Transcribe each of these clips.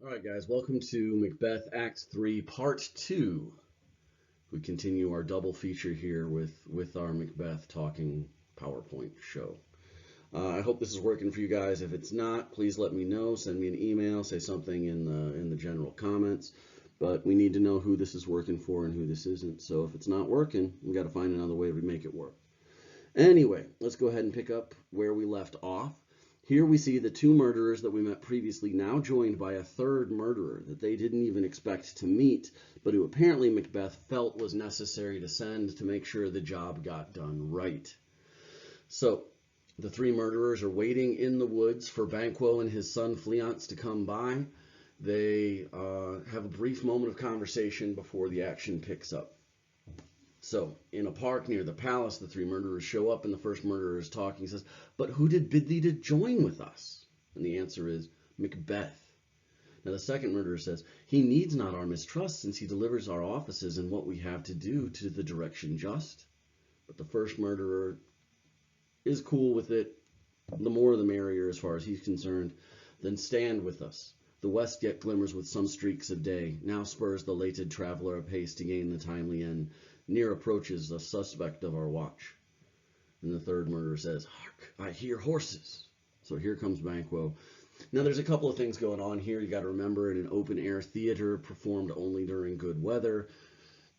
All right, guys, welcome to Macbeth Act 3, Part 2. We continue our double feature here with our Macbeth talking PowerPoint show. I hope this is working for you guys. If it's not, please let me know. Send me an email, say something in the general comments. But we need to know who this is working for and who this isn't. So if it's not working, we got to find another way to make it work. Anyway, let's go ahead and pick up where we left off. Here we see the two murderers that we met previously now joined by a third murderer that they didn't even expect to meet, but who apparently Macbeth felt was necessary to send to make sure the job got done right. So the three murderers are waiting in the woods for Banquo and his son Fleance to come by. They have a brief moment of conversation before the action picks up. So, in a park near the palace, the three murderers show up, and the first murderer is talking. He says, "But who did bid thee to join with us?" And the answer is, "Macbeth." Now, the second murderer says, "He needs not our mistrust, since he delivers our offices and what we have to do to the direction just." But the first murderer is cool with it. The more the merrier as far as he's concerned. "Then stand with us. The west yet glimmers with some streaks of day. Now spurs the lated traveler apace to gain the timely end. Near approaches the suspect of our watch." And the third murderer says, "Hark, I hear horses." So here comes Banquo. Now there's a couple of things going on here. You got to remember, in an open air theater performed only during good weather,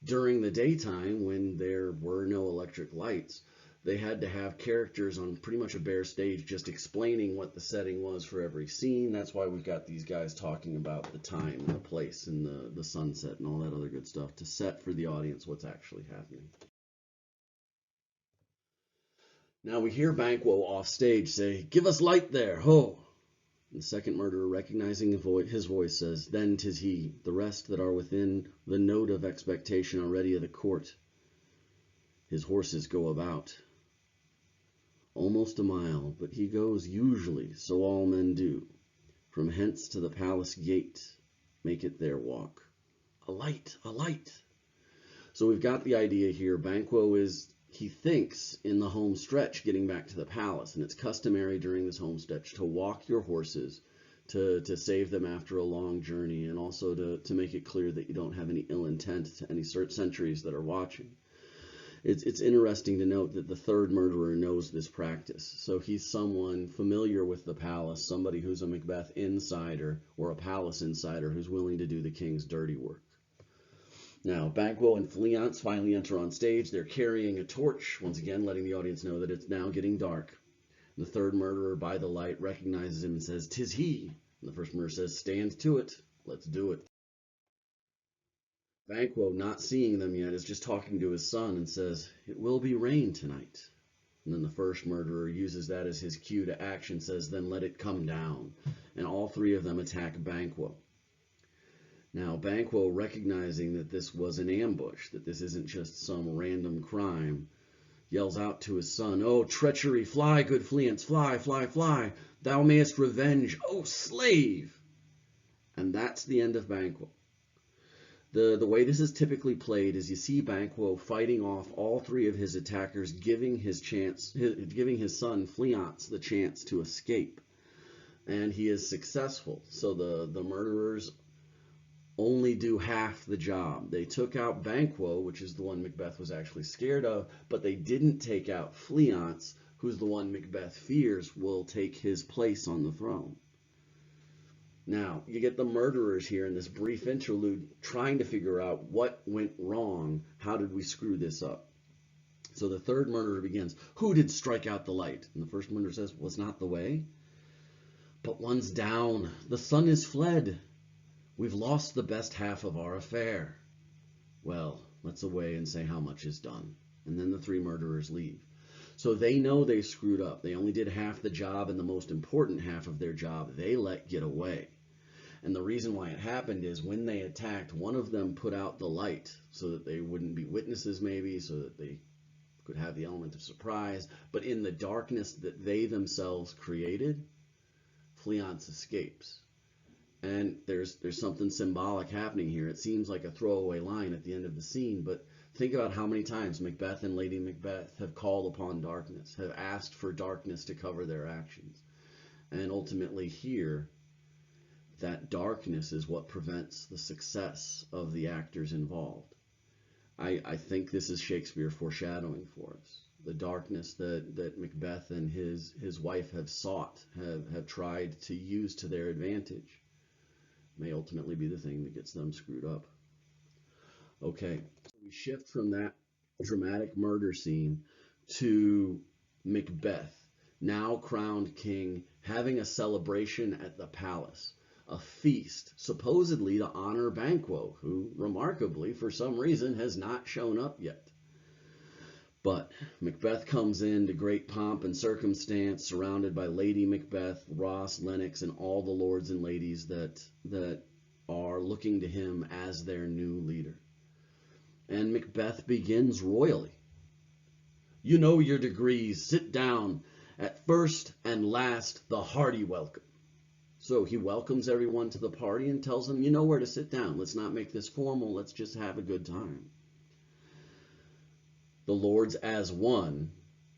during the daytime when there were no electric lights, they had to have characters on pretty much a bare stage just explaining what the setting was for every scene. That's why we've got these guys talking about the time and the place and the sunset and all that other good stuff to set for the audience what's actually happening. Now we hear Banquo off stage say, "Give us light there, ho!" And the second murderer, recognizing his voice, says, "Then 'tis he. The rest that are within the note of expectation are ready at the court. His horses go about almost a mile, but he goes usually, so all men do. From hence to the palace gate, make it their walk. A light, a light." So we've got the idea here. Banquo he thinks in the home stretch getting back to the palace, and it's customary during this home stretch to walk your horses to save them after a long journey, and also to make it clear that you don't have any ill intent to any sentries that are watching. It's interesting to note that the third murderer knows this practice. So he's someone familiar with the palace, somebody who's a Macbeth insider or a palace insider who's willing to do the king's dirty work. Now, Banquo and Fleance finally enter on stage. They're carrying a torch, once again letting the audience know that it's now getting dark. The third murderer, by the light, recognizes him and says, "'Tis he." And the first murderer says, "Stand to it. Let's do it." Banquo, not seeing them yet, is just talking to his son and says, "It will be rain tonight." And then the first murderer uses that as his cue to action, says, "Then let it come down." And all three of them attack Banquo. Now, Banquo, recognizing that this was an ambush, that this isn't just some random crime, yells out to his son, "Oh, treachery, fly, good Fleance, fly, fly, fly. Thou mayest revenge, oh, slave." And that's the end of Banquo. The way this is typically played is you see Banquo fighting off all three of his attackers, giving his son Fleance the chance to escape. And he is successful. So the murderers only do half the job. They took out Banquo, which is the one Macbeth was actually scared of, but they didn't take out Fleance, who's the one Macbeth fears will take his place on the throne. Now, you get the murderers here in this brief interlude trying to figure out what went wrong. How did we screw this up? So the third murderer begins, "Who did strike out the light?" And the first murderer says, "Was not the way? But one's down. The sun is fled. We've lost the best half of our affair." "Well, let's away and say how much is done." And then the three murderers leave. So they know they screwed up. They only did half the job, and the most important half of their job they let get away. And the reason why it happened is when they attacked, one of them put out the light so that they wouldn't be witnesses maybe, so that they could have the element of surprise. But in the darkness that they themselves created, Fleance escapes. And there's something symbolic happening here. It seems like a throwaway line at the end of the scene, but think about how many times Macbeth and Lady Macbeth have called upon darkness, have asked for darkness to cover their actions. And ultimately here, that darkness is what prevents the success of the actors involved. I think this is Shakespeare foreshadowing for us. The darkness that Macbeth and his wife have sought, have tried to use to their advantage, may ultimately be the thing that gets them screwed up. Okay, so we shift from that dramatic murder scene to Macbeth, now crowned king, having a celebration at the palace, a feast supposedly to honor Banquo, who remarkably, for some reason, has not shown up yet. But Macbeth comes in to great pomp and circumstance, surrounded by Lady Macbeth, Ross, Lennox, and all the lords and ladies that are looking to him as their new leader. And Macbeth begins royally. You know your degrees. Sit down. At first and last, the hearty welcome. So he welcomes everyone to the party and tells them, you know where to sit down. Let's not make this formal. Let's just have a good time. The lords as one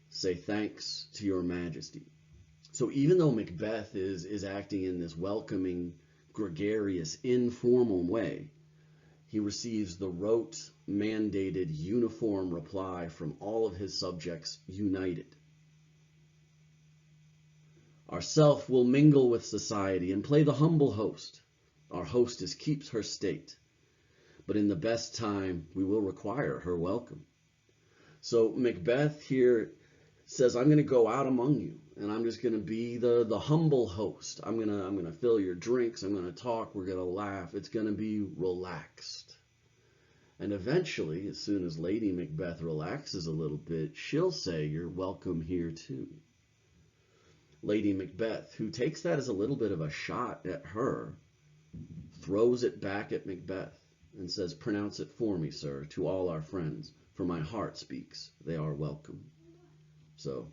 say thanks to your majesty. So even though Macbeth is acting in this welcoming, gregarious, informal way, he receives the rote, mandated, uniform reply from all of his subjects united. Ourself will mingle with society and play the humble host. Our hostess keeps her state, but in the best time we will require her welcome. So Macbeth here says, I'm going to go out among you, and I'm just going to be the humble host. I'm going to fill your drinks. I'm going to talk. We're going to laugh. It's going to be relaxed. And eventually, as soon as Lady Macbeth relaxes a little bit, she'll say, you're welcome here too. Lady Macbeth, who takes that as a little bit of a shot at her, throws it back at Macbeth and says, pronounce it for me, sir, to all our friends, for my heart speaks, they are welcome. So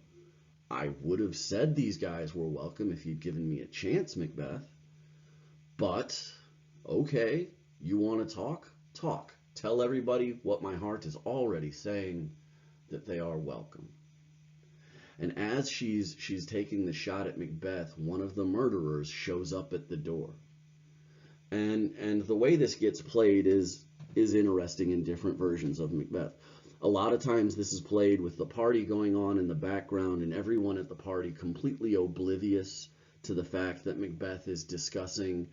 I would have said these guys were welcome if you'd given me a chance, Macbeth. But, okay, you want to talk? Talk. Tell everybody what my heart is already saying, that they are welcome. And as she's taking the shot at Macbeth, one of the murderers shows up at the door. And the way this gets played is interesting in different versions of Macbeth. A lot of times this is played with the party going on in the background and everyone at the party completely oblivious to the fact that Macbeth is discussing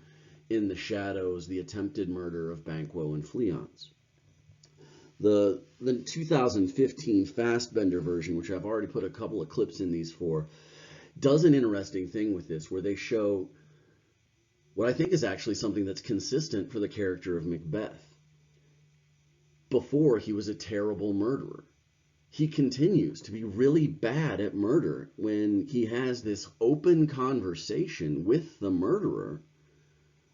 in the shadows the attempted murder of Banquo and Fleance. The 2015 Fassbender version, which I've already put a couple of clips in these for, does an interesting thing with this where they show what I think is actually something that's consistent for the character of Macbeth. Before, he was a terrible murderer. He continues to be really bad at murder when he has this open conversation with the murderer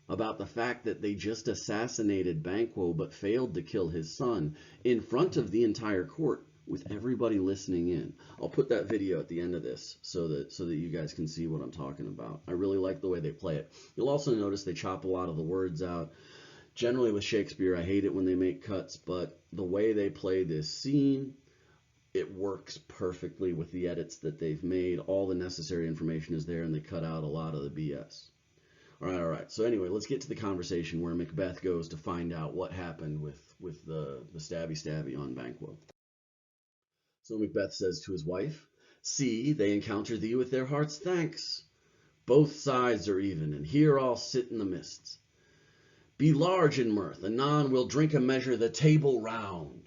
about the fact that they just assassinated Banquo but failed to kill his son in front of the entire court with everybody listening in. I'll put that video at the end of this so that you guys can see what I'm talking about. I really like the way they play it. You'll also notice they chop a lot of the words out. Generally with Shakespeare, I hate it when they make cuts, but the way they play this scene, it works perfectly with the edits that they've made. All the necessary information is there and they cut out a lot of the BS. All right. So anyway, let's get to the conversation where Macbeth goes to find out what happened with the stabby on Banquo. So Macbeth says to his wife, see, they encounter thee with their heart's thanks. Both sides are even, and here I'll sit in the mists. Be large in mirth, anon we'll drink a measure the table round.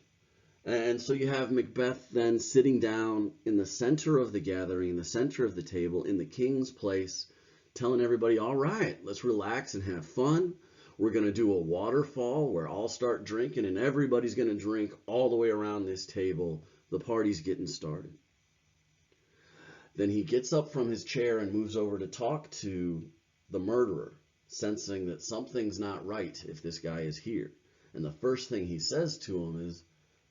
And so you have Macbeth then sitting down in the center of the gathering, in the center of the table, in the king's place, telling everybody, all right, let's relax and have fun. We're going to do a waterfall where I'll start drinking and everybody's going to drink all the way around this table. The party's getting started. Then he gets up from his chair and moves over to talk to the murderer, sensing that something's not right if this guy is here. And the first thing he says to him is,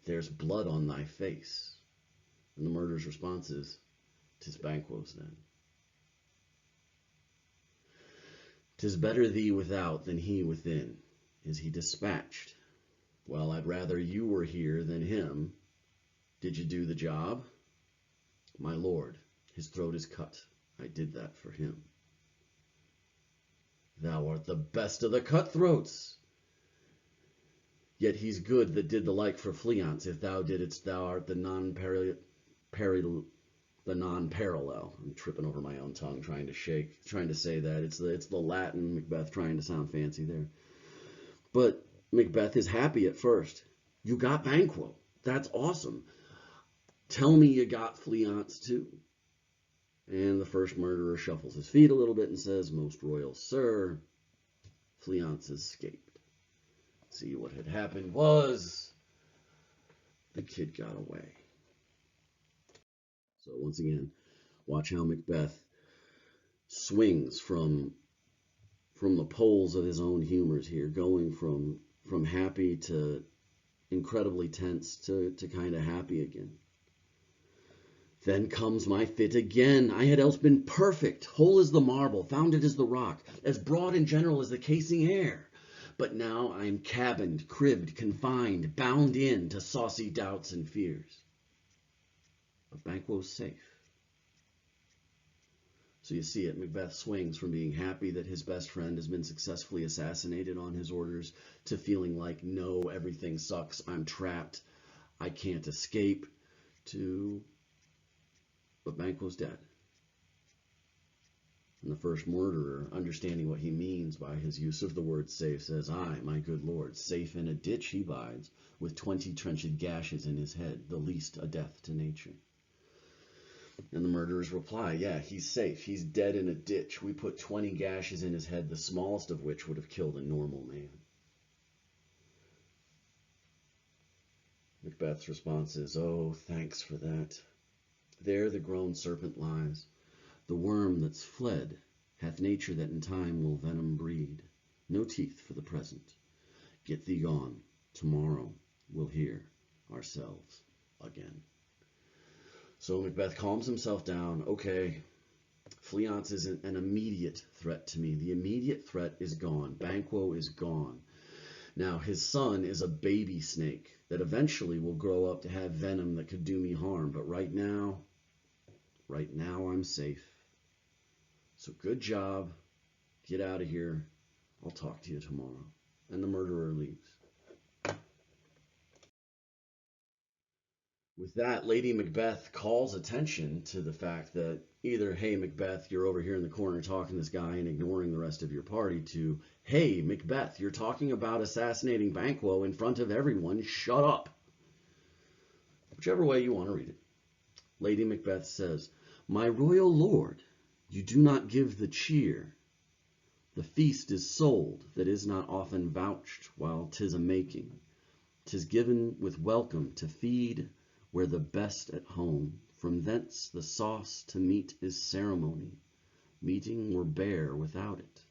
there's blood on thy face. And the murderer's response is, 'tis Banquo's then. 'Tis better thee without than he within. Is he dispatched? Well, I'd rather you were here than him. Did you do the job? My lord, his throat is cut. I did that for him. Thou art the best of the cutthroats. Yet he's good that did the like for Fleance. If thou didst, thou art the non-parallel. I'm tripping over my own tongue trying to say that. It's the Latin Macbeth trying to sound fancy there. But Macbeth is happy at first. You got Banquo. That's awesome. Tell me you got Fleance too. And the first murderer shuffles his feet a little bit and says, Most royal sir, Fleance escaped. See, what had happened was the kid got away. So once again, watch how Macbeth swings from the poles of his own humors here, going from happy to incredibly tense to kind of happy again. Then comes my fit again. I had else been perfect, whole as the marble, founded as the rock, as broad and general as the casing air. But now I'm cabined, cribbed, confined, bound in to saucy doubts and fears. But Banquo's safe. So you see it, Macbeth swings from being happy that his best friend has been successfully assassinated on his orders to feeling like, no, everything sucks, I'm trapped, I can't escape, to, but Banquo's dead. And the first murderer, understanding what he means by his use of the word safe, says, Aye, my good lord, safe in a ditch he bides, with 20 trenched gashes in his head, the least a death to nature. And the murderers reply, yeah, he's safe. He's dead in a ditch. We put 20 gashes in his head, the smallest of which would have killed a normal man. Macbeth's response is, oh, thanks for that. There the grown serpent lies. The worm that's fled hath nature that in time will venom breed. No teeth for the present. Get thee gone. Tomorrow we'll hear ourselves again. So Macbeth calms himself down. Okay, Fleance isn't an immediate threat to me. The immediate threat is gone. Banquo is gone. Now, his son is a baby snake that eventually will grow up to have venom that could do me harm. But right now I'm safe. So good job. Get out of here. I'll talk to you tomorrow. And the murderer leaves. With that, Lady Macbeth calls attention to the fact that either, hey, Macbeth, you're over here in the corner talking to this guy and ignoring the rest of your party, to, hey, Macbeth, you're talking about assassinating Banquo in front of everyone. Shut up. Whichever way you want to read it. Lady Macbeth says, My royal lord, you do not give the cheer. The feast is sold that is not often vouched while 'tis a making. 'Tis given with welcome to feed where the best at home. From thence the sauce to meat is ceremony. Meeting were bare without it.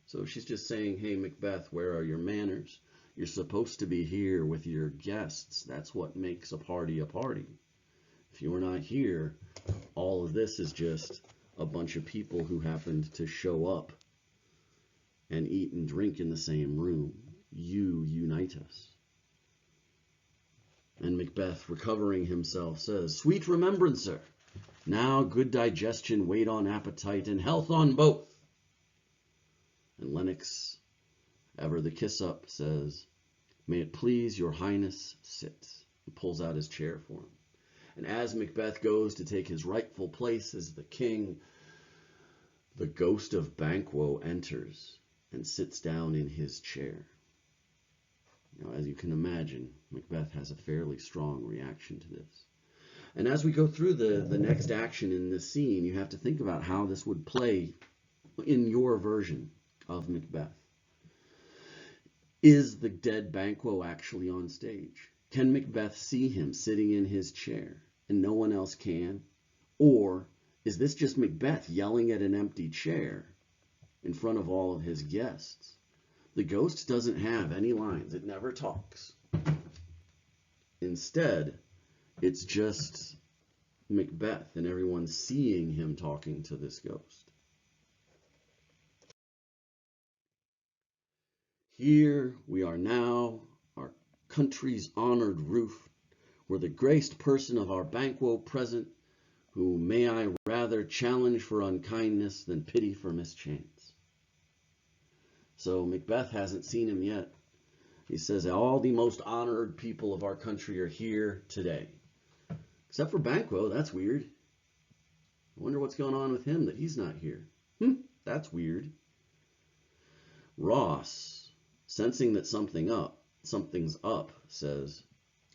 So she's just saying, hey, Macbeth, where are your manners? You're supposed to be here with your guests. That's what makes a party a party. If you're not here, all of this is just a bunch of people who happened to show up and eat and drink in the same room. You unite us. And Macbeth, recovering himself, says, Sweet remembrancer, now good digestion wait on appetite and health on both. And Lennox, ever the kiss-up, says, May it please your highness sit. He pulls out his chair for him. And as Macbeth goes to take his rightful place as the king, the ghost of Banquo enters and sits down in his chair. Now, as you can imagine, Macbeth has a fairly strong reaction to this. And as we go through the next action in this scene, you have to think about how this would play in your version of Macbeth. Is the dead Banquo actually on stage? Can Macbeth see him sitting in his chair and no one else can? Or is this just Macbeth yelling at an empty chair in front of all of his guests? The ghost doesn't have any lines. It never talks. Instead, it's just Macbeth and everyone seeing him talking to this ghost. Here we are now, our country's honored roof, where the graced person of our Banquo present, who may I rather challenge for unkindness than pity for mischance. So Macbeth hasn't seen him yet. He says, all the most honored people of our country are here today. Except for Banquo, that's weird. I wonder what's going on with him that he's not here. That's weird. Ross, sensing that something's up, says,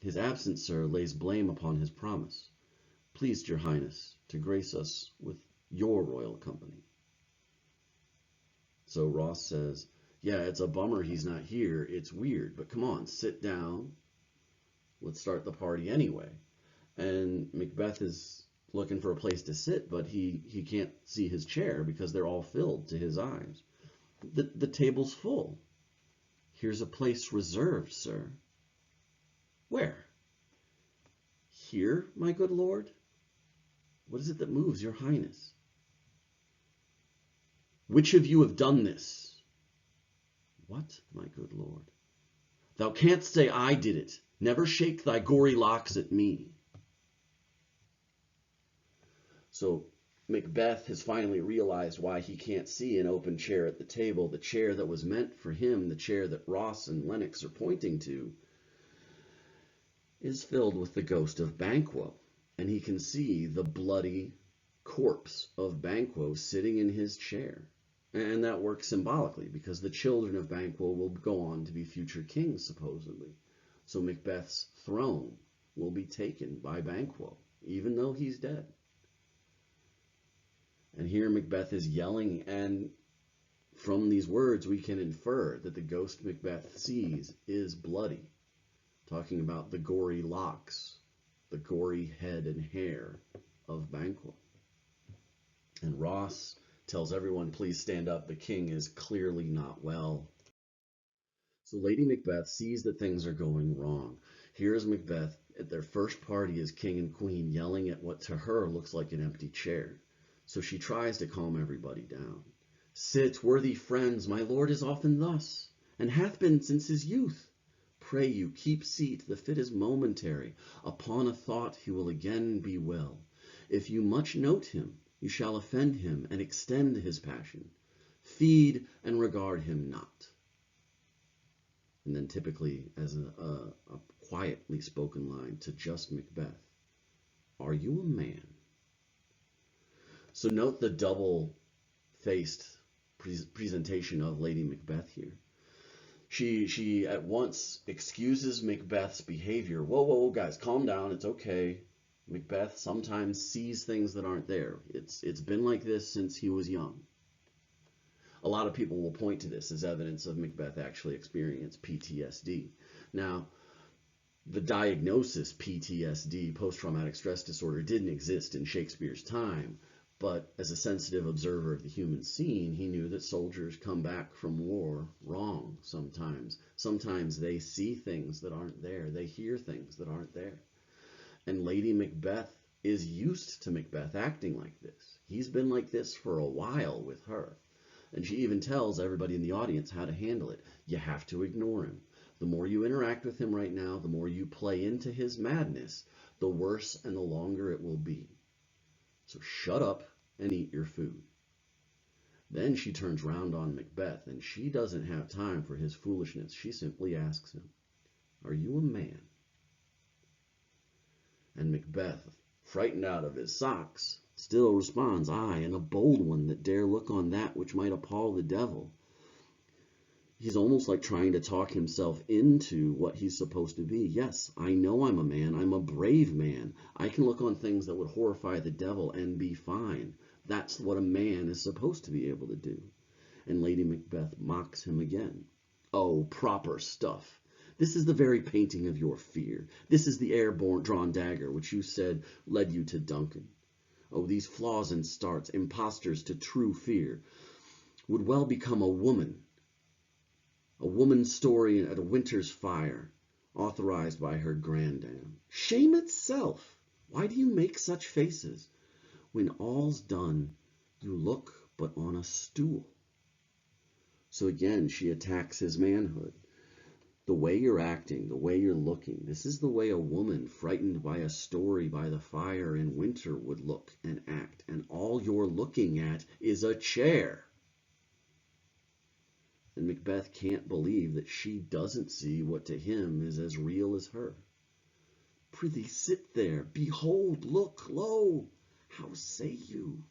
his absence, sir, lays blame upon his promise. Pleased your highness to grace us with your royal company. So Ross says, yeah, it's a bummer he's not here. It's weird, but come on, sit down. Let's start the party anyway. And Macbeth is looking for a place to sit, but he can't see his chair because they're all filled to his eyes. The table's full. Here's a place reserved, sir. Where? Here, my good lord? What is it that moves your highness? Which of you have done this? What, my good lord? Thou canst say I did it. Never shake thy gory locks at me. So Macbeth has finally realized why he can't see an open chair at the table. The chair that was meant for him, the chair that Ross and Lennox are pointing to, is filled with the ghost of Banquo. And he can see the bloody corpse of Banquo sitting in his chair. And that works symbolically because the children of Banquo will go on to be future kings, supposedly. So Macbeth's throne will be taken by Banquo, even though he's dead. And here Macbeth is yelling, and from these words we can infer that the ghost Macbeth sees is bloody, talking about the gory locks, the gory head and hair of Banquo. And Ross tells everyone, please stand up. The king is clearly not well. So Lady Macbeth sees that things are going wrong. Here's Macbeth at their first party as king and queen yelling at what to her looks like an empty chair. So she tries to calm everybody down. Sit, worthy friends, my lord is often thus, and hath been since his youth. Pray you, keep seat, the fit is momentary. Upon a thought he will again be well. If you much note him, you shall offend him and extend his passion. Feed and regard him not. And then typically as a quietly spoken line to just Macbeth, are you a man? So note the double-faced presentation of Lady Macbeth here. She at once excuses Macbeth's behavior. Whoa, guys, calm down. It's okay. Macbeth sometimes sees things that aren't there. It's been like this since he was young. A lot of people will point to this as evidence of Macbeth actually experienced PTSD. Now, the diagnosis PTSD, post-traumatic stress disorder, didn't exist in Shakespeare's time. But as a sensitive observer of the human scene, he knew that soldiers come back from war wrong sometimes. Sometimes they see things that aren't there. They hear things that aren't there. And Lady Macbeth is used to Macbeth acting like this. He's been like this for a while with her. And she even tells everybody in the audience how to handle it. You have to ignore him. The more you interact with him right now, the more you play into his madness, the worse and the longer it will be. So shut up and eat your food. Then she turns round on Macbeth, and she doesn't have time for his foolishness. She simply asks him, are you a man? And Macbeth, frightened out of his socks, still responds, aye, and a bold one that dare look on that which might appall the devil. He's almost like trying to talk himself into what he's supposed to be. Yes, I know I'm a man. I'm a brave man. I can look on things that would horrify the devil and be fine. That's what a man is supposed to be able to do. And Lady Macbeth mocks him again. Oh, proper stuff. This is the very painting of your fear. This is the air-drawn dagger which you said led you to Duncan. Oh, these flaws and starts, impostors to true fear, would well become a woman. A woman's story at a winter's fire, authorized by her grandam. Shame itself! Why do you make such faces? When all's done, you look but on a stool. So again, she attacks his manhood. The way you're acting, the way you're looking, this is the way a woman frightened by a story by the fire in winter would look and act. And all you're looking at is a chair. And Macbeth can't believe that she doesn't see what to him is as real as her. Prithee sit there, behold, look, lo, how say you?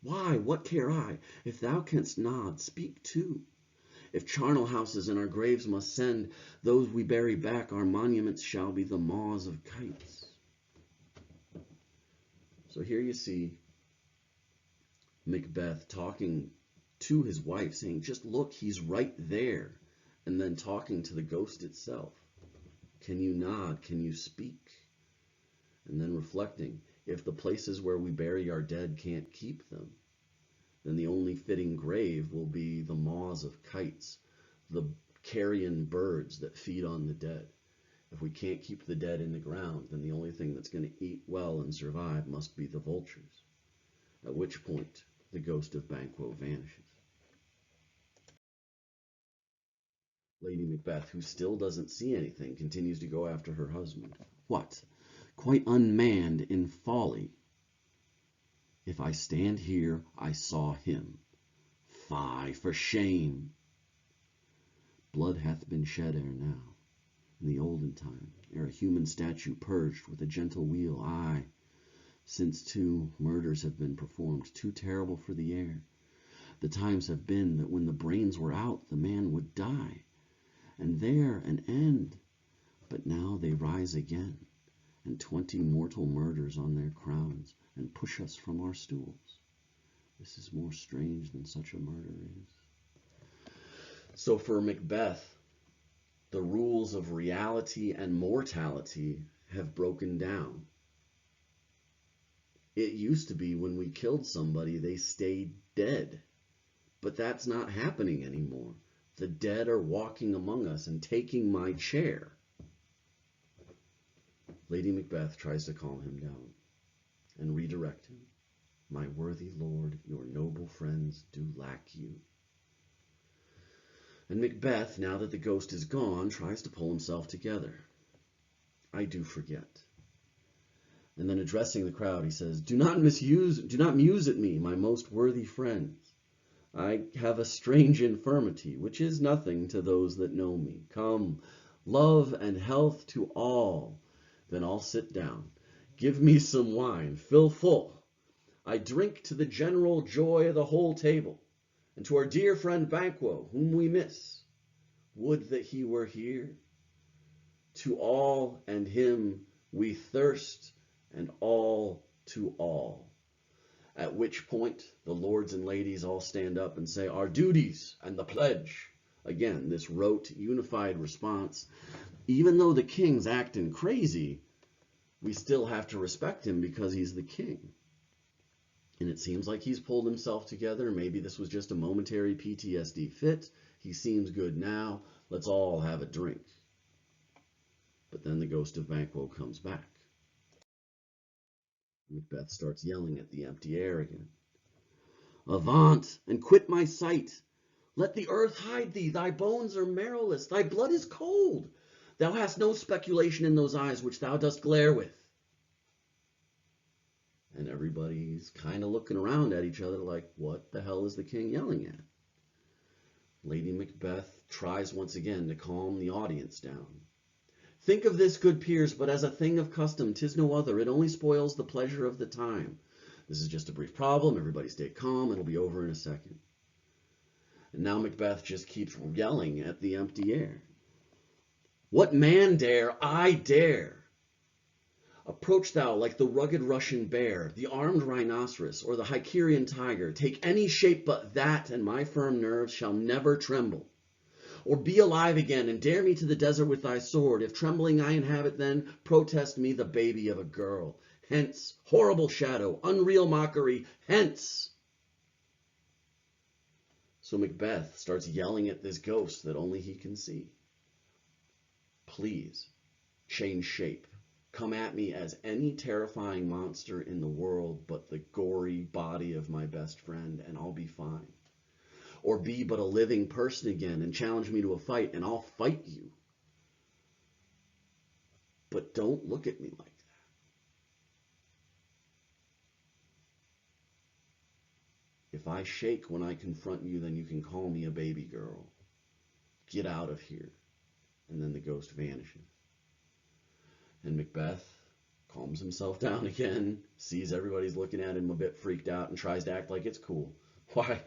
Why, what care I? If thou canst nod, speak too. If charnel houses in our graves must send those we bury back, our monuments shall be the maws of kites. So here you see Macbeth talking to his wife, saying, just look, he's right there. And then talking to the ghost itself. Can you nod? Can you speak? And then reflecting, if the places where we bury our dead can't keep them, then the only fitting grave will be the maws of kites, the carrion birds that feed on the dead. If we can't keep the dead in the ground, then the only thing that's going to eat well and survive must be the vultures. At which point, the ghost of Banquo vanishes. Lady Macbeth, who still doesn't see anything, continues to go after her husband. What? Quite unmanned in folly. If I stand here, I saw him. Fie, for shame! Blood hath been shed ere now, in the olden time, ere a human statue purged with a gentle wheel, aye, since too murders have been performed, too terrible for the air. The times have been that when the brains were out, the man would die, and there an end. But now they rise again, and 20 mortal murders on their crowns, and push us from our stools. This is more strange than such a murder is. So for Macbeth, the rules of reality and mortality have broken down. It used to be when we killed somebody, they stayed dead. But that's not happening anymore. The dead are walking among us and taking my chair. Lady Macbeth tries to calm him down and redirect him. My worthy lord, your noble friends do lack you. And Macbeth, now that the ghost is gone, tries to pull himself together. I do forget. And then addressing the crowd, he says, do not muse at me, my most worthy friends. I have a strange infirmity, which is nothing to those that know me. Come, love and health to all. Then I'll sit down. Give me some wine, fill full. I drink to the general joy of the whole table, and to our dear friend Banquo, whom we miss. Would that he were here. To all and him we thirst, and all to all. At which point the lords and ladies all stand up and say, our duties and the pledge. Again, this rote, unified response. Even though the king's acting crazy, we still have to respect him because he's the king. And it seems like he's pulled himself together. Maybe this was just a momentary PTSD fit. He seems good now. Let's all have a drink. But then the ghost of Banquo comes back. Macbeth starts yelling at the empty air again. Avaunt, and quit my sight. Let the earth hide thee. Thy bones are marrowless. Thy blood is cold. Thou hast no speculation in those eyes which thou dost glare with. And everybody's kind of looking around at each other like, what the hell is the king yelling at? Lady Macbeth tries once again to calm the audience down. Think of this, good peers, but as a thing of custom, 'tis no other. It only spoils the pleasure of the time. This is just a brief problem. Everybody stay calm. It'll be over in a second. And now Macbeth just keeps yelling at the empty air. What man dare? I dare. Approach thou like the rugged Russian bear, the armed rhinoceros, or the Hycerian tiger. Take any shape but that, and my firm nerves shall never tremble. Or be alive again, and dare me to the desert with thy sword. If trembling I inhabit then, protest me the baby of a girl. Hence, horrible shadow, unreal mockery, hence! So Macbeth starts yelling at this ghost that only he can see. Please, change shape. Come at me as any terrifying monster in the world but the gory body of my best friend, and I'll be fine. Or be but a living person again and challenge me to a fight, and I'll fight you. But don't look at me like that. If I shake when I confront you, then you can call me a baby girl. Get out of here. And then the ghost vanishes. And Macbeth calms himself down again, sees everybody's looking at him a bit freaked out, and tries to act like it's cool. Why,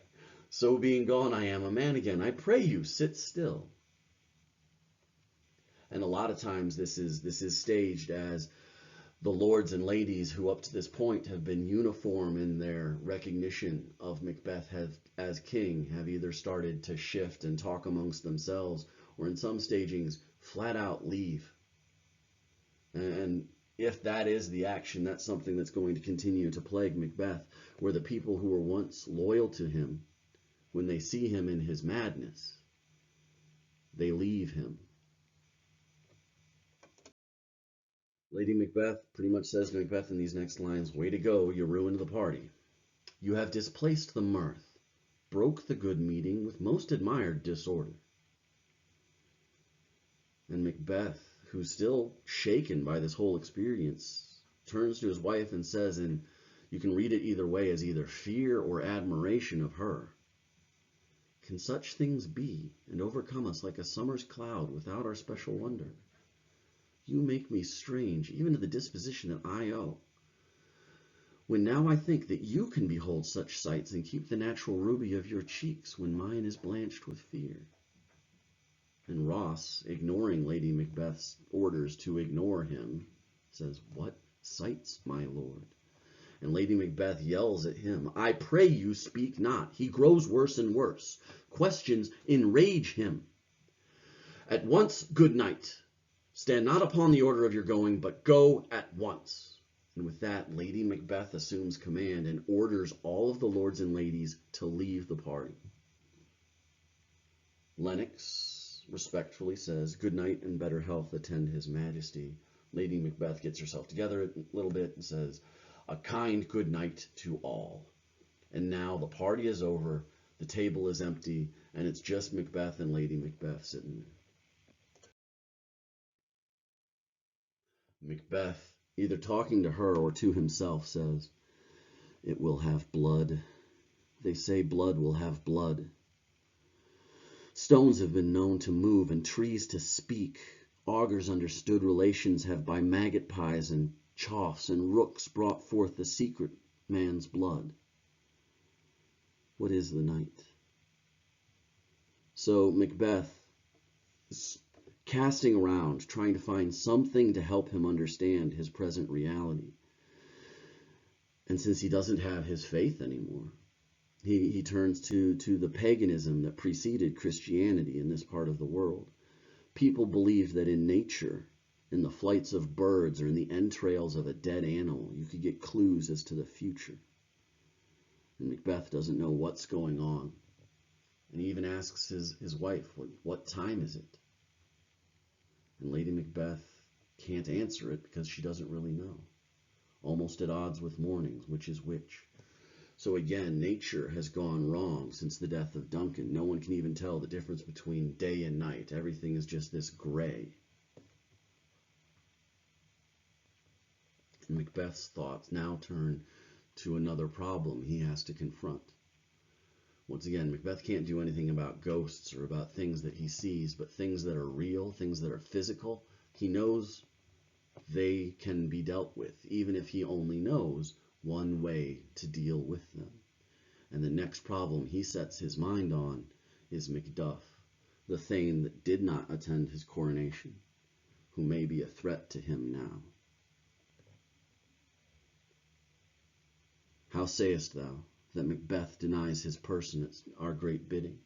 so being gone, I am a man again. I pray you, sit still. And a lot of times this is staged as the lords and ladies who up to this point have been uniform in their recognition of Macbeth as king have either started to shift and talk amongst themselves, or in some stagings flat out leave. And if that is the action, that's something that's going to continue to plague Macbeth, where the people who were once loyal to him, when they see him in his madness, they leave him. Lady Macbeth pretty much says to Macbeth in these next lines, "Way to go, you ruined the party. You have displaced the mirth, broke the good meeting with most admired disorder." And Macbeth, who's still shaken by this whole experience, turns to his wife and says, and you can read it either way, as either fear or admiration of her, "Can such things be and overcome us like a summer's cloud without our special wonder? You make me strange, even to the disposition that I owe. When now I think that you can behold such sights and keep the natural ruby of your cheeks when mine is blanched with fear." And Ross, ignoring Lady Macbeth's orders to ignore him, says, "What sights, my lord?" And Lady Macbeth yells at him, "I pray you speak not. He grows worse and worse. Questions enrage him. At once, good night. Stand not upon the order of your going, but go at once." And with that, Lady Macbeth assumes command and orders all of the lords and ladies to leave the party. Lennox respectfully says, "Good night and better health attend his majesty." Lady Macbeth gets herself together a little bit and says, "A kind good night to all." And now the party is over, the table is empty, and it's just Macbeth and Lady Macbeth sitting there. Macbeth, either talking to her or to himself, says, "It will have blood. They say blood will have blood. Stones have been known to move and trees to speak. Augurs understood relations have by maggot pies and choughs and rooks brought forth the secret man's blood. What is the night?" So Macbeth is casting around, trying to find something to help him understand his present reality. And since he doesn't have his faith anymore, he turns to the paganism that preceded Christianity in this part of the world. People believed that in nature, in the flights of birds or in the entrails of a dead animal, you could get clues as to the future. And Macbeth doesn't know what's going on. And he even asks his wife, "What time is it?" And Lady Macbeth can't answer it because she doesn't really know. Almost at odds with mornings, which is which. So again, nature has gone wrong since the death of Duncan. No one can even tell the difference between day and night. Everything is just this gray. And Macbeth's thoughts now turn to another problem he has to confront. Once again, Macbeth can't do anything about ghosts or about things that he sees, but things that are real, things that are physical, he knows they can be dealt with, even if he only knows one way to deal with them. And the next problem he sets his mind on is Macduff, the Thane that did not attend his coronation, who may be a threat to him now. "How sayest thou that Macbeth denies his person at our great bidding?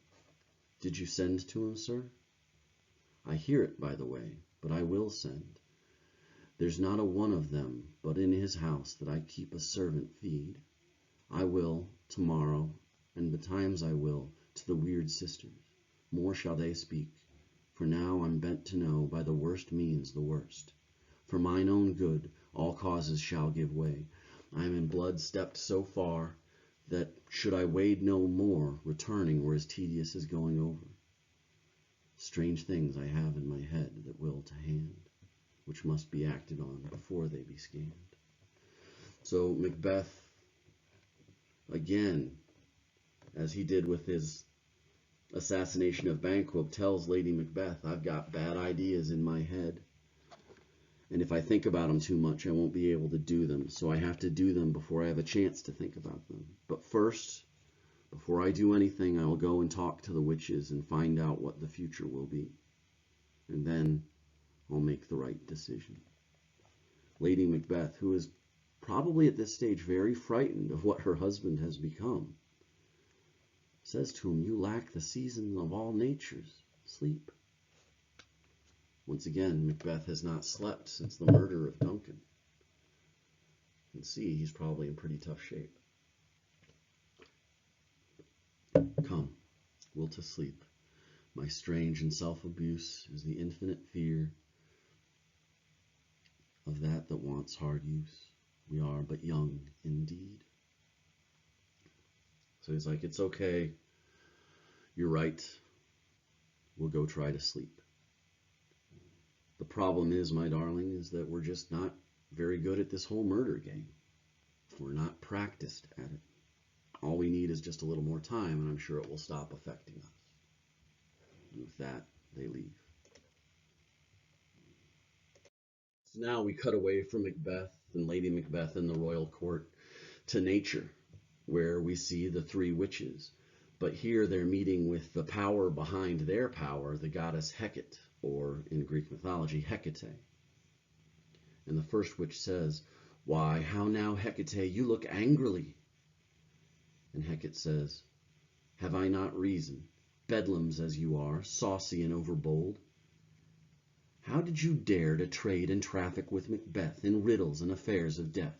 Did you send to him, sir?" "I hear it, by the way, but I will send. There's not a one of them but in his house that I keep a servant feed. I will, tomorrow, and betimes I will, to the weird sisters. More shall they speak, for now I'm bent to know by the worst means the worst. For mine own good, all causes shall give way. I am in blood stepped so far, that should I wade no more, returning were as tedious as going over. Strange things I have in my head that will to hand, which must be acted on before they be scanned." So Macbeth, again, as he did with his assassination of Banquo, tells Lady Macbeth, I've got bad ideas in my head. And if I think about them too much, I won't be able to do them. So I have to do them before I have a chance to think about them. But first, before I do anything, I will go and talk to the witches and find out what the future will be. And then I'll make the right decision. Lady Macbeth, who is probably at this stage very frightened of what her husband has become, says to him, you lack the season of all natures, sleep. Once again, Macbeth has not slept since the murder of Duncan. You can see he's probably in pretty tough shape. Come, will to sleep. My strange and self-abuse is the infinite fear of that wants hard use. We are but young indeed. So he's like, it's okay. You're right. We'll go try to sleep. The problem is, my darling, is that we're just not very good at this whole murder game. We're not practiced at it. All we need is just a little more time, and I'm sure it will stop affecting us. And with that, they leave. So now we cut away from Macbeth and Lady Macbeth in the royal court to nature, where we see the three witches. But here they're meeting with the power behind their power, the goddess Hecate, or in Greek mythology, Hecate. And the first witch says, why, how now, Hecate, you look angrily. And Hecate says, have I not reason, bedlams as you are, saucy and overbold? How did you dare to trade and traffic with Macbeth in riddles and affairs of death?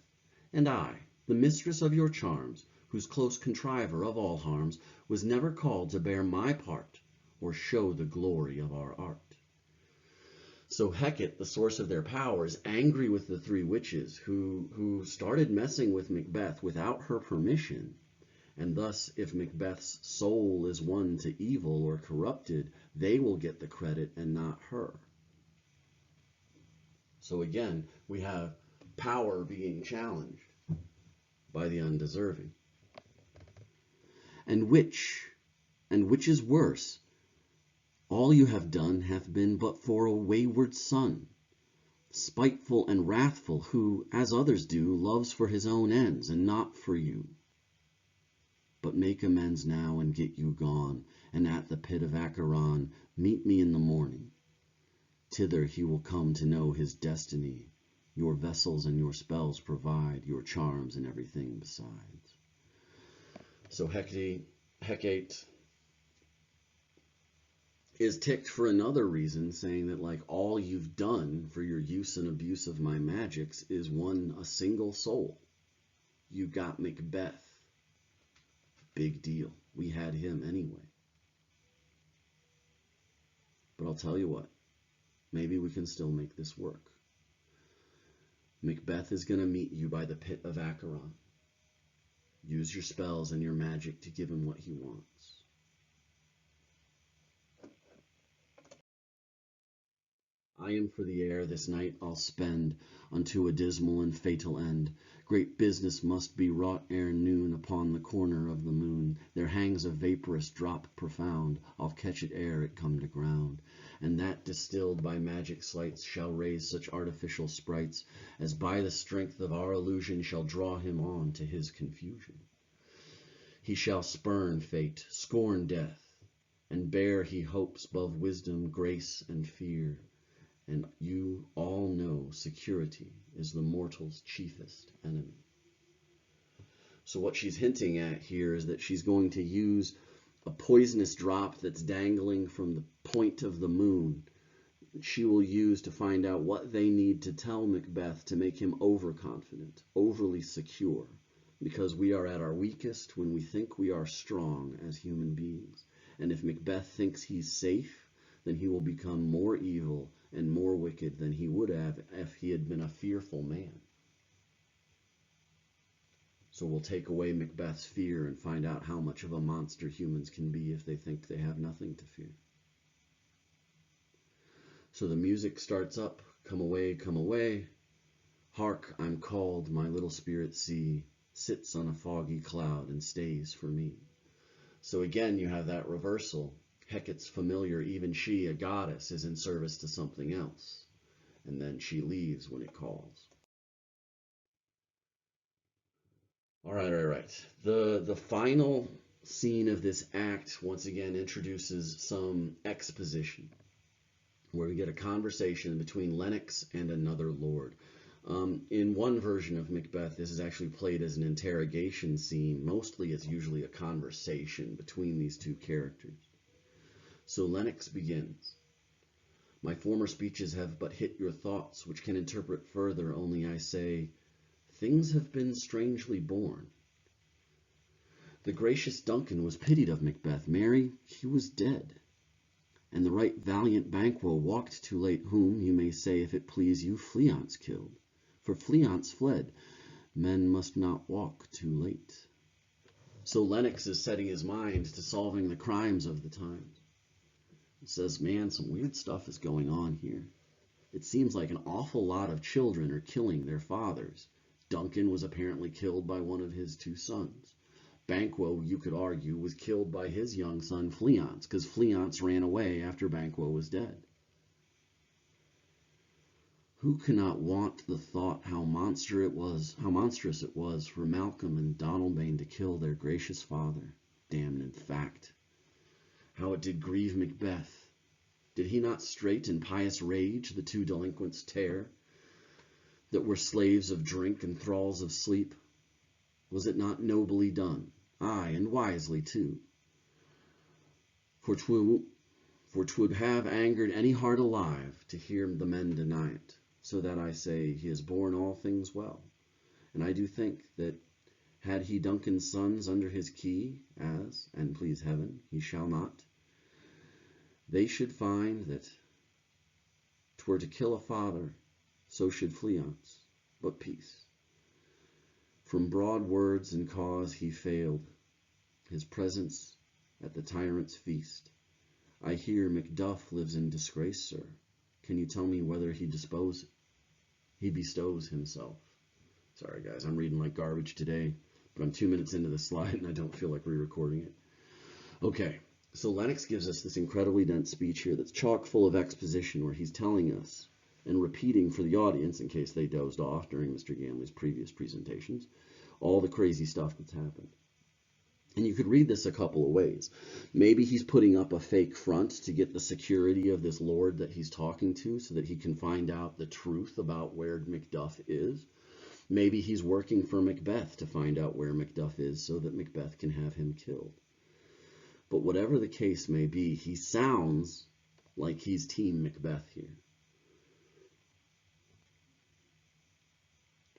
And I, the mistress of your charms, whose close contriver of all harms, was never called to bear my part, or show the glory of our art. So Hecate, the source of their power, is angry with the three witches who started messing with Macbeth without her permission. And thus, if Macbeth's soul is won to evil or corrupted, they will get the credit and not her. So again, we have power being challenged by the undeserving. And which is worse, all you have done hath been but for a wayward son, spiteful and wrathful, who, as others do, loves for his own ends and not for you. But make amends now and get you gone, and at the pit of Acheron meet me in the morning. Thither he will come to know his destiny. Your vessels and your spells provide, your charms and everything besides. So Hecate is ticked for another reason, saying that like all you've done for your use and abuse of my magics is won a single soul. You got Macbeth. Big deal. We had him anyway. But I'll tell you what, maybe we can still make this work. Macbeth is going to meet you by the pit of Acheron. Use your spells and your magic to give him what he wants. I am for the air this night I'll spend unto a dismal and fatal end. Great business must be wrought ere noon. Upon the corner of the moon there hangs a vaporous drop profound. I'll catch it ere it come to ground, and that distilled by magic sleights shall raise such artificial sprites as by the strength of our illusion shall draw him on to his confusion. He shall spurn fate, scorn death, and bear he hopes 'bove wisdom, grace, and fear. And you all know security is the mortal's chiefest enemy. So what she's hinting at here is that she's going to use a poisonous drop that's dangling from the point of the moon. She will use to find out what they need to tell Macbeth to make him overconfident, overly secure, because we are at our weakest when we think we are strong as human beings. And if Macbeth thinks he's safe, then he will become more evil and more wicked than he would have if he had been a fearful man. So we'll take away Macbeth's fear and find out how much of a monster humans can be if they think they have nothing to fear. So the music starts up, come away, come away. Hark, I'm called, my little spirit see, sits on a foggy cloud and stays for me. So again, you have that reversal. Hecate's familiar, even she, a goddess, is in service to something else. And then she leaves when it calls. All right. The final scene of this act once again introduces some exposition, where we get a conversation between Lennox and another lord. In one version of Macbeth, this is actually played as an interrogation scene. Mostly it's usually a conversation between these two characters. So Lennox begins. My former speeches have but hit your thoughts, which can interpret further only I say, things have been strangely born. The gracious Duncan was pitied of Macbeth. Marry, he was dead. And the right valiant Banquo walked too late, whom, you may say, if it please you, Fleance killed. For Fleance fled. Men must not walk too late. So Lennox is setting his mind to solving the crimes of the times. He says, man, some weird stuff is going on here. It seems like an awful lot of children are killing their fathers. Duncan was apparently killed by one of his two sons. Banquo, you could argue, was killed by his young son Fleance, because Fleance ran away after Banquo was dead. Who cannot want the thought how monstrous it was for Malcolm and Donalbain to kill their gracious father, damned in fact. How it did grieve Macbeth. Did he not straight in pious rage the two delinquents tear, that were slaves of drink and thralls of sleep? Was it not nobly done? Aye, and wisely too. For 'twould have angered any heart alive to hear the men deny it. So that I say he has borne all things well. And I do think that had he Duncan's sons under his key, as, and please heaven, he shall not, they should find that 'twere to kill a father, so should Fleance, but peace. From broad words and cause he failed, his presence at the tyrant's feast. I hear Macduff lives in disgrace, sir. Can you tell me whether he bestows himself? Sorry guys, I'm reading like garbage today, but I'm 2 minutes into the slide and I don't feel like re-recording it. Okay, so Lennox gives us this incredibly dense speech here that's chock full of exposition, where he's telling us and repeating for the audience, in case they dozed off during Mr. Gamley's previous presentations, all the crazy stuff that's happened. And you could read this a couple of ways. Maybe he's putting up a fake front to get the security of this lord that he's talking to so that he can find out the truth about where Macduff is. Maybe he's working for Macbeth to find out where Macduff is so that Macbeth can have him killed. But whatever the case may be, he sounds like he's Team Macbeth here.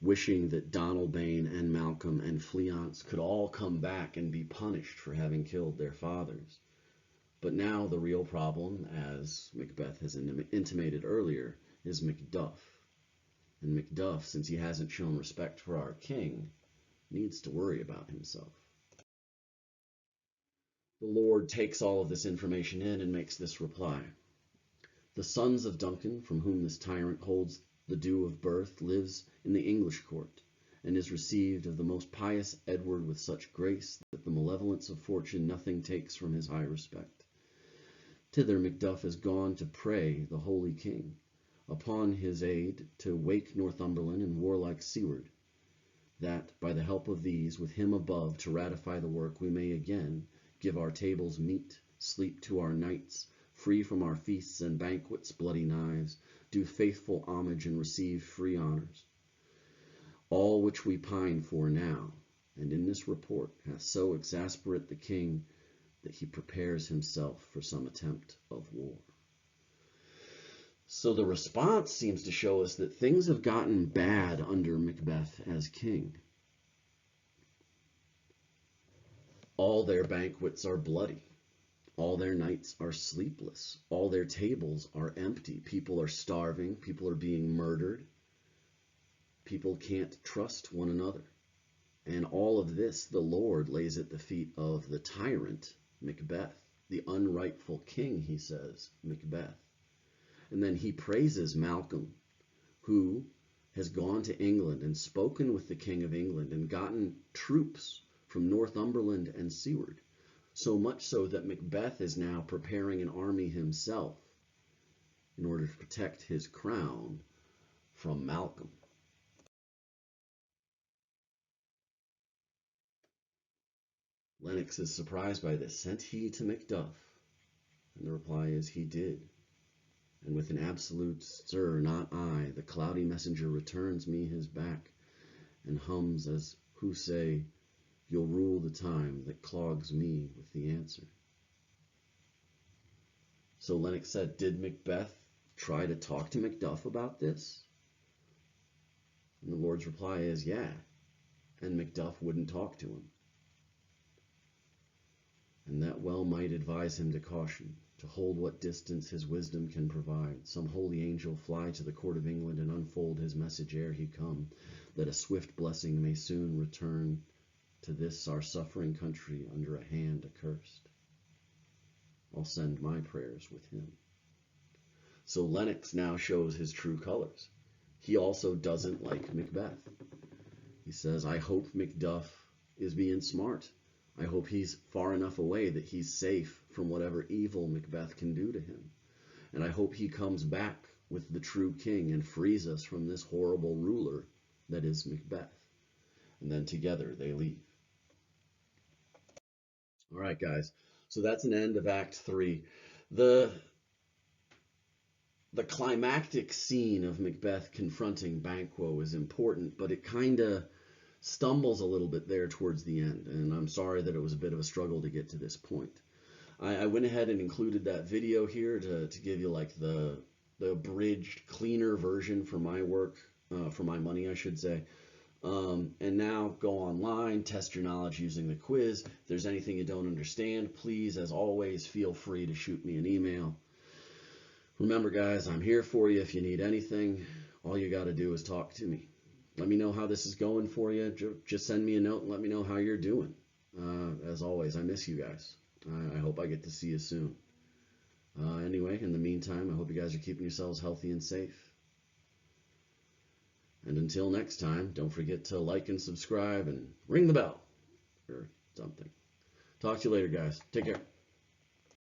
Wishing that Donalbain and Malcolm and Fleance could all come back and be punished for having killed their fathers. But now the real problem, as Macbeth has intimated earlier, is Macduff. And Macduff, since he hasn't shown respect for our king, needs to worry about himself. The Lord takes all of this information in and makes this reply. The sons of Duncan, from whom this tyrant holds the due of birth, lives in the English court, and is received of the most pious Edward with such grace that the malevolence of fortune nothing takes from his high respect. Thither Macduff is gone to pray the holy king upon his aid to wake Northumberland and warlike Seward, that, by the help of these, with him above to ratify the work, we may again give our tables meat, sleep to our nights, free from our feasts and banquets, bloody knives, do faithful homage and receive free honors. All which we pine for now, and in this report hath so exasperate the king that he prepares himself for some attempt of war. So the response seems to show us that things have gotten bad under Macbeth as king. All their banquets are bloody. All their nights are sleepless. All their tables are empty. People are starving. People are being murdered. People can't trust one another. And all of this, the Lord lays at the feet of the tyrant, Macbeth, the unrightful king, he says, Macbeth. And then he praises Malcolm, who has gone to England and spoken with the King of England and gotten troops from Northumberland and Seward, So much so that Macbeth is now preparing an army himself in order to protect his crown from Malcolm. Lennox is surprised by this. Sent he to Macduff? And the reply is, he did. And with an absolute stir, not I, the cloudy messenger returns me his back, and hums as who say, you'll rule the time that clogs me with the answer. So Lennox said, did Macbeth try to talk to Macduff about this? And the Lord's reply is, yeah. And Macduff wouldn't talk to him. And that well might advise him to caution, to hold what distance his wisdom can provide. Some holy angel fly to the court of England and unfold his message ere he come, that a swift blessing may soon return to this our suffering country under a hand accursed. I'll send my prayers with him. So Lennox now shows his true colors. He also doesn't like Macbeth. He says, I hope Macduff is being smart. I hope he's far enough away that he's safe from whatever evil Macbeth can do to him. And I hope he comes back with the true king and frees us from this horrible ruler that is Macbeth. And then together they leave. All right, guys. So that's an end of Act 3. The climactic scene of Macbeth confronting Banquo is important, but it kind of stumbles a little bit there towards the end, and I'm sorry that it was a bit of a struggle to get to this point. I went ahead and included that video here to give you like the abridged, cleaner version for my work, for my money, I should say. And now go online, test your knowledge using the quiz. If there's anything you don't understand, please, as always, feel free to shoot me an email. Remember, guys, I'm here for you if you need anything. All you got to do is talk to me. Let me know how this is going for you. Just send me a note and let me know how you're doing. As always, I miss you guys. I hope I get to see you soon. Anyway, in the meantime, I hope you guys are keeping yourselves healthy and safe. And until next time, don't forget to like and subscribe and ring the bell or something. Talk to you later, guys. Take care.